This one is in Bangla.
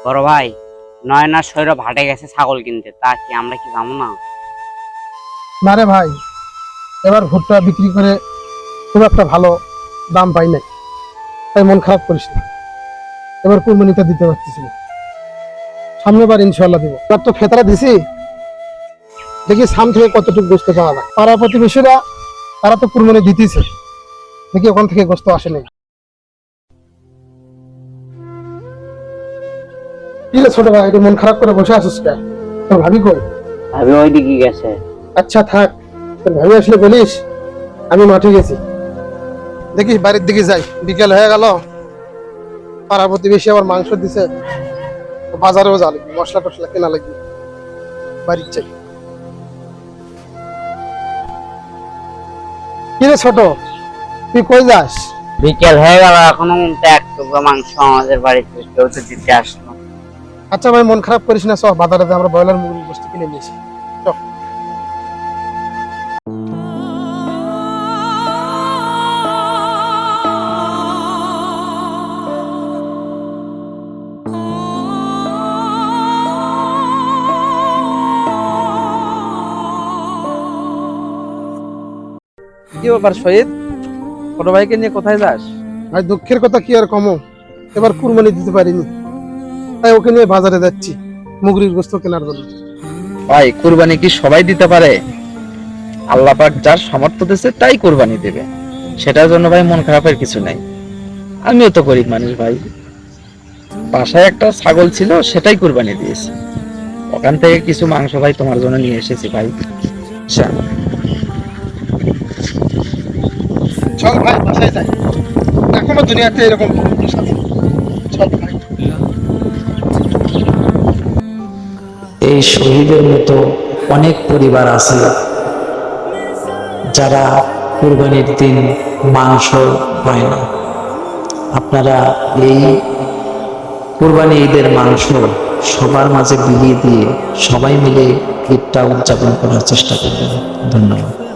বড় ভাই, নয়নার সৈরভ হাটে গেছে ছাগল কিনতে, তা কি আমরা কি যাবো না? না রে ভাই, এবার ভুট্টা বিক্রি করে খুব একটা ভালো দাম পাই নাই, তাই মন খারাপ করিস না। এবার কুরবানিটা দিতে পারতেছি না, সামনেবার ইনশাল্লাহ দিব। এবার তো ফেতরা দিছি, দেখি সাম থেকে কতটুকু গোস্ত পাওয়া যায়। পাড়া প্রতিবেশীরা তারা তো কুরবানি দিতেছে, দেখি ওখান থেকে গোস্ত আসে নাই। কি রে ছোট ভাই, একটু মন খারাপ করে বসে আছিস কেন? তোর ভাবি কই? ভাবি ওইদিকে গেছে। আচ্ছা থাক, তোর ভাবি আসলে বলিস আমি মাঠে গেছি। দেখি বাড়ির দিকে যাই, বিকেল হয়ে গেল। পাড়া প্রতিবেশী আবার মাংস দিছে, বাজারেও যা লাগবে, মশলা টসলা কেনা লাগবে, বাড়ির চাই। কি রে ছোট, তুই কই যাস? বিকেল হয়ে গেল, এখনো মধ্যে এক টুকরো মাংস আমাদের বাড়িতে কেউ তো দিতে আসলো। আচ্ছা ভাই, মন খারাপ করিস না, চ বাজারে আমরা ব্রয়লার মুরগির গোশত কিনে নিয়েছি। চল। কি ব্যাপার শহীদ, ছোট ভাইকে নিয়ে কোথায় যাস? ভাই দুঃখের কথা কি আর কমো, এবার কুরবানি দিতে পারিনি, তাই ওকে নিয়ে বাজারে যাচ্ছি মুরগির গোশত কেনার জন্য। ভাই, কুরবানি কি সবাই দিতে পারে? আল্লাহ পাক যার সামর্থ্য দিয়েছে তাই কুরবানি দেবে, সেটার জন্য ভাই মন খারাপের কিছু নাই। আমিও তো গরিব মানুষ ভাই, বাসায় একটা ছাগল ছিল, সেটাই কুরবানি দিয়েছি। ওখান থেকে কিছু মাংস ভাই তোমার জন্য নিয়ে এসেছি ভাই। আচ্ছা, চল ভাই বাসায় যাই, এখনো দুনিয়াতে এরকম পুরুষ আছে। চল ভাই। এই শহীদের মতো অনেক পরিবার আছে যারা কুরবানির দিন মাংস পায় না। আপনারা এই কুরবানি ঈদের মাংস সবার মাঝে বিলিয়ে দিয়ে সবাই মিলে ঈদটা উদযাপন করার চেষ্টা করবেন। ধন্যবাদ।